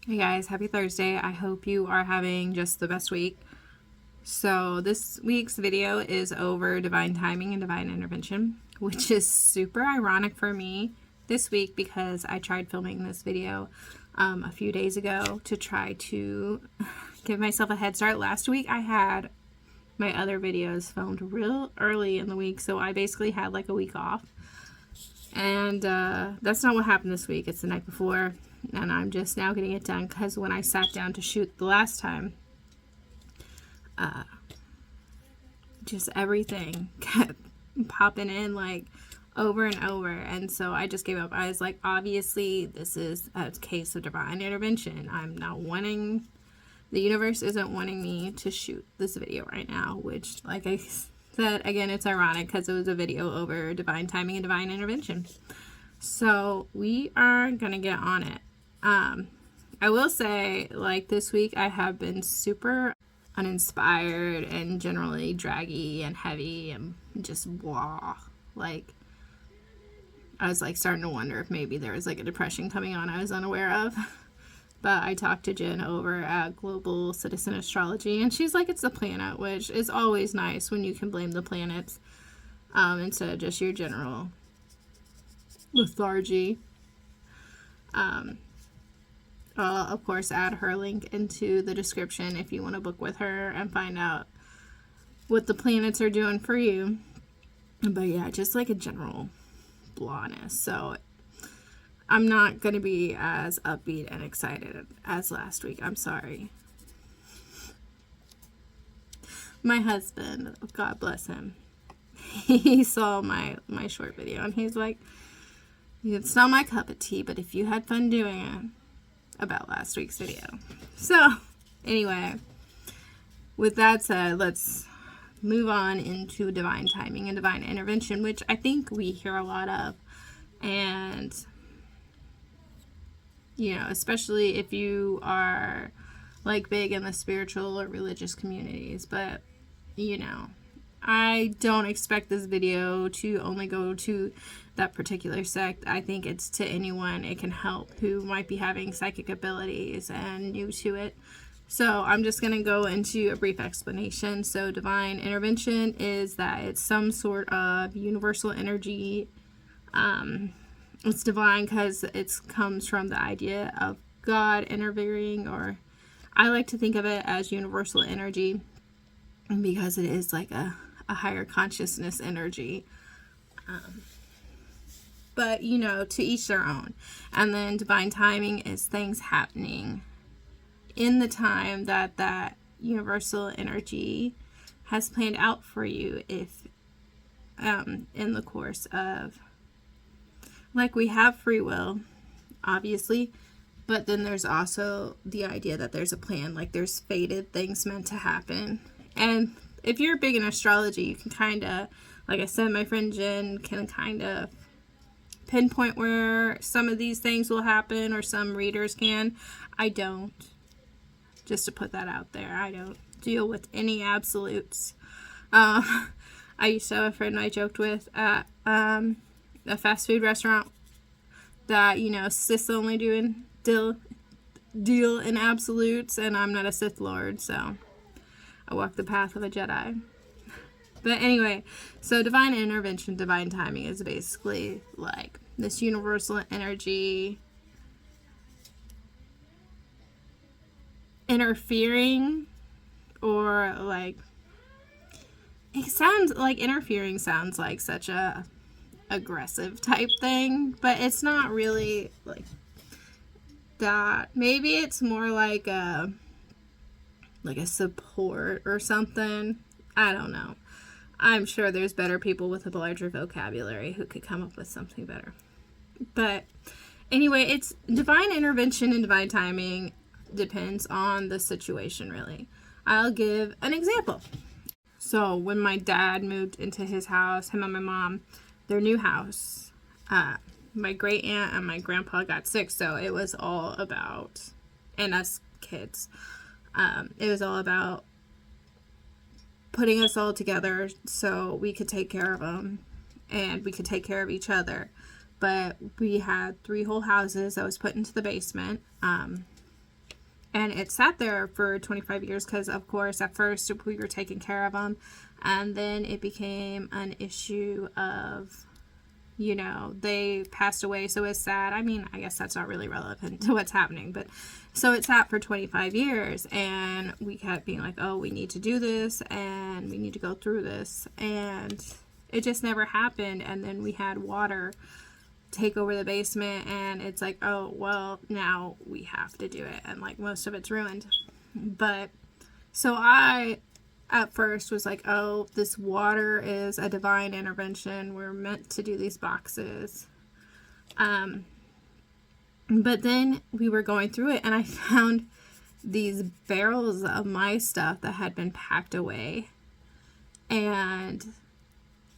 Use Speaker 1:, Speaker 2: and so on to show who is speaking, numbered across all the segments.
Speaker 1: Hey guys, happy Thursday. I hope you are having just the best week. So, this week's video is over divine timing and divine intervention, which is super ironic for me this week because I tried filming this video a few days ago to try to give myself a head start. Last week I had my other videos filmed real early in the week, so I basically had like a week off. And that's not what happened this week. It's the night before, and I'm just now getting it done because when I sat down to shoot the last time, just everything kept popping in like over and over, and so I just gave up. I was like, obviously this is a case of divine intervention. I'm not wanting, the universe isn't wanting me to shoot this video right now, which, like I said, again, it's ironic because it was a video over divine timing and divine intervention. So we are gonna get on it. I will say, like, this week I have been super uninspired and generally draggy and heavy and just blah. Like, I was like starting to wonder if maybe there was like a depression coming on I was unaware of. But I talked to Jen over at Global Citizen Astrology, and she's like, it's the planet, which is always nice when you can blame the planets instead of just your general lethargy. I'll, of course, add her link into the description if you want to book with her and find out what the planets are doing for you. But yeah, just like a general blahness. So I'm not going to be as upbeat and excited as last week. I'm sorry. My husband, God bless him, he saw my short video and he's like, it's not my cup of tea, but if you had fun doing it, about last week's video. So anyway, with that said, let's move on into divine timing and divine intervention, which I think we hear a lot of. And, you know, especially if you are like big in the spiritual or religious communities. But, you know, I don't expect this video to only go to that particular sect. I think it's to anyone it can help who might be having psychic abilities and new to it. So I'm just going to go into a brief explanation. So divine intervention is that it's some sort of universal energy. It's divine because it comes from the idea of God intervening, or I like to think of it as universal energy because it is like a higher consciousness energy. But, you know, to each their own. And then divine timing is things happening in the time that that universal energy has planned out for you. If in the course of, like, we have free will, obviously, but then there's also the idea that there's a plan, like there's fated things meant to happen. And if you're big in astrology, you can kind of, like I said, my friend Jen can kind of pinpoint where some of these things will happen, or some readers can. I don't. Just to put that out there, I don't deal with any absolutes. I used to have a friend I joked with at a fast food restaurant that, you know, sis only doing deal in absolutes, and I'm not a Sith Lord, so I walk the path of a Jedi. But anyway, so divine intervention, divine timing is basically like this universal energy interfering, or like, it sounds like interfering sounds like such a aggressive type thing, but it's not really like that. Maybe it's more like a support or something. I don't know. I'm sure there's better people with a larger vocabulary who could come up with something better. But anyway, it's divine intervention and divine timing depends on the situation, really. I'll give an example. So when my dad moved into his house, him and my mom, their new house, my great aunt and my grandpa got sick, so it was all about, and us kids, it was all about putting us all together so we could take care of them and we could take care of each other. But we had 3 whole houses that was put into the basement. And it sat there for 25 years because, of course, at first we were taking care of them. And then it became an issue of, they passed away. So it's sad. I mean, I guess that's not really relevant to what's happening. But so it sat for 25 years. And we kept being like, oh, we need to do this. And we need to go through this. And it just never happened. And then we had water take over the basement, and it's like, oh well, now we have to do it, and like most of it's ruined. But so I at first was like, oh, this water is a divine intervention, we're meant to do these boxes. But then we were going through it, and I found these barrels of my stuff that had been packed away, and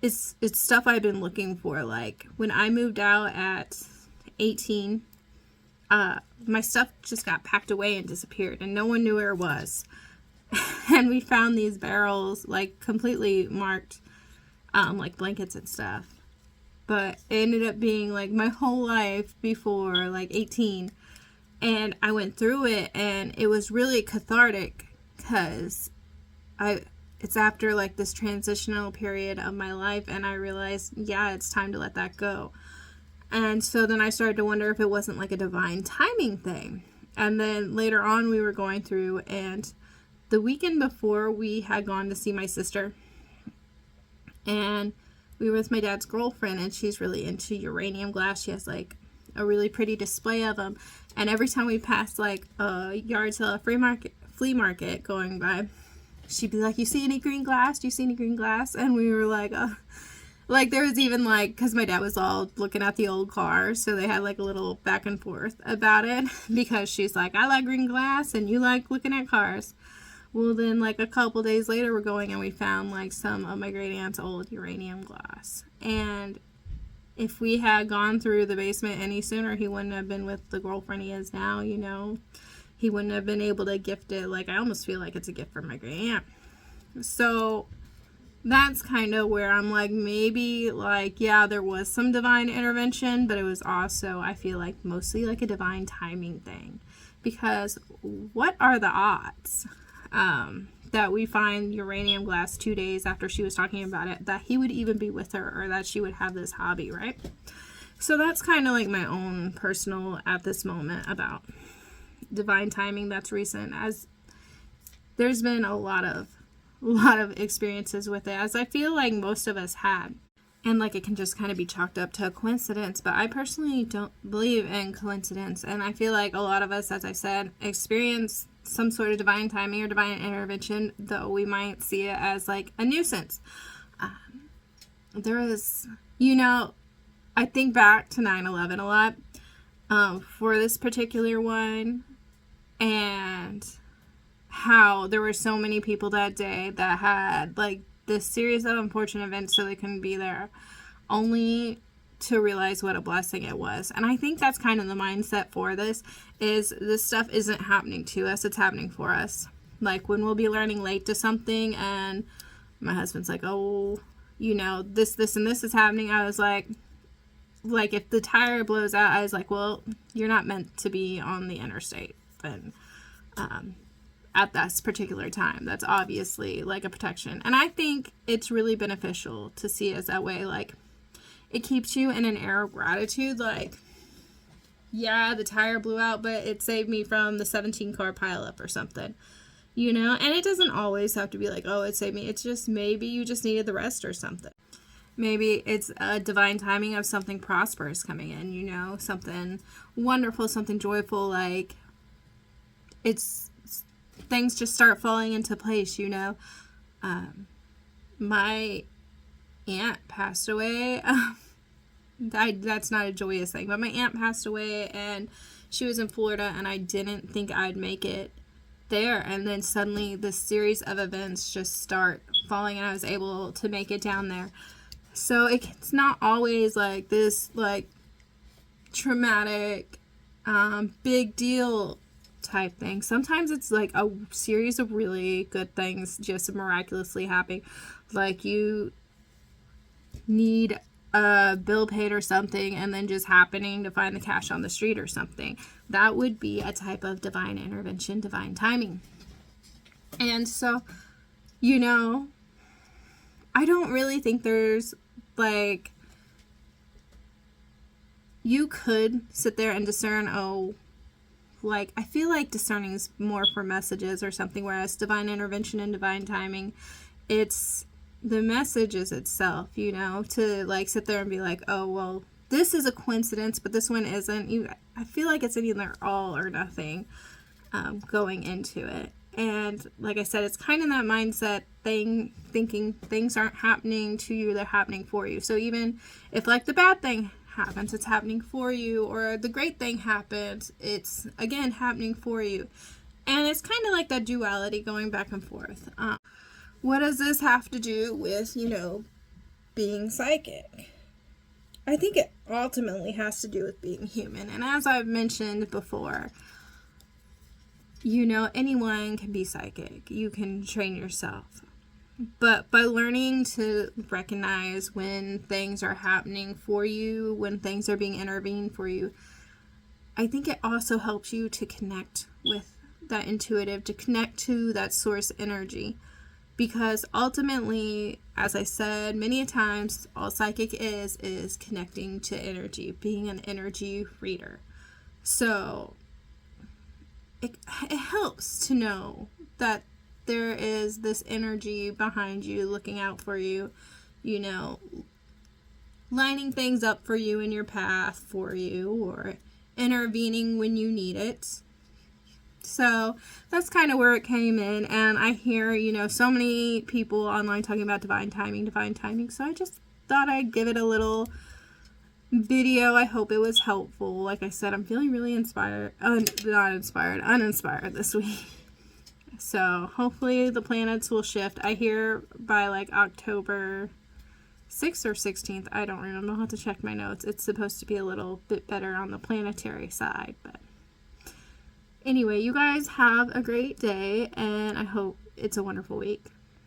Speaker 1: it's stuff I've been looking for. Like when I moved out at 18, my stuff just got packed away and disappeared, and no one knew where it was. And we found these barrels, like completely marked, like blankets and stuff. But it ended up being like my whole life before like 18, and I went through it, and it was really cathartic because it's after like this transitional period of my life, and I realized, yeah, it's time to let that go. And so then I started to wonder if it wasn't like a divine timing thing. And then later on we were going through, and the weekend before we had gone to see my sister, and we were with my dad's girlfriend, and she's really into uranium glass. She has like a really pretty display of them, and every time we passed like a yard sale, a flea market going by, she'd be like, you see any green glass? Do you see any green glass? And we were like, like there was even like, because my dad was all looking at the old cars, so they had like a little back and forth about it, because she's like, I like green glass and you like looking at cars. Well, then like a couple days later we're going, and we found like some of my great aunt's old uranium glass. And if we had gone through the basement any sooner, he wouldn't have been with the girlfriend he is now, He wouldn't have been able to gift it. Like, I almost feel like it's a gift from my great aunt. So that's kind of where I'm like, maybe like, yeah, there was some divine intervention, but it was also, I feel like, mostly like a divine timing thing. Because what are the odds that we find uranium glass 2 days after she was talking about it, that he would even be with her, or that she would have this hobby, right? So that's kind of like my own personal at this moment about divine timing that's recent, as there's been a lot of experiences with it, as I feel like most of us had, and like it can just kind of be chalked up to a coincidence. But I personally don't believe in coincidence, and I feel like a lot of us, as I said, experience some sort of divine timing or divine intervention, though we might see it as like a nuisance. There is, I think back to 9/11 a lot for this particular one, and how there were so many people that day that had like this series of unfortunate events, so they couldn't be there, only to realize what a blessing it was. And I think that's kind of the mindset for this, is this stuff isn't happening to us, it's happening for us. Like when we'll be learning late to something, and my husband's like, oh, this and this is happening, I was like if the tire blows out, I was like, well, you're not meant to be on the interstate then at this particular time. That's obviously like a protection. And I think it's really beneficial to see it as that way. Like it keeps you in an air of gratitude. Like, yeah, the tire blew out, but it saved me from the 17 car pileup or something, and it doesn't always have to be like, oh, it saved me. It's just maybe you just needed the rest or something. Maybe it's a divine timing of something prosperous coming in, something wonderful, something joyful. Like it's things just start falling into place. My aunt passed away. That's not a joyous thing, but my aunt passed away, and she was in Florida, and I didn't think I'd make it there. And then suddenly this series of events just start falling, and I was able to make it down there. So it's not always like this like traumatic big deal type thing. Sometimes it's like a series of really good things just miraculously happening. Like you need a bill paid or something and then just happening to find the cash on the street or something. That would be a type of divine intervention, divine timing. And so, you know, I don't really think there's like, you could sit there and discern, oh, like, I feel like discerning is more for messages or something, whereas divine intervention and divine timing, it's the messages itself, you know, to like sit there and be like, oh, well, this is a coincidence, but this one isn't. I feel like it's an either all or nothing going into it. And like I said, it's kind of that mindset thing, thinking things aren't happening to you, they're happening for you. So even if like the bad thing happens, it's happening for you, or the great thing happens, it's again happening for you. And it's kind of like that duality going back and forth. What does this have to do with, you know, being psychic? I think it ultimately has to do with being human. And as I've mentioned before, you know, anyone can be psychic. You can train yourself. But by learning to recognize when things are happening for you, when things are being intervened for you, I think it also helps you to connect with that intuitive, to connect to that source energy. Because ultimately, as I said many times, all psychic is connecting to energy, being an energy reader. So it helps to know that there is this energy behind you, looking out for you, you know, lining things up for you in your path for you, or intervening when you need it. So that's kind of where it came in. And I hear, you know, so many people online talking about divine timing. So I just thought I'd give it a little video. I hope it was helpful. Like I said, I'm feeling really uninspired this week. So hopefully the planets will shift. I hear by like October 6th or 16th, I don't remember. I'll have to check my notes. It's supposed to be a little bit better on the planetary side. But anyway, you guys have a great day, and I hope it's a wonderful week.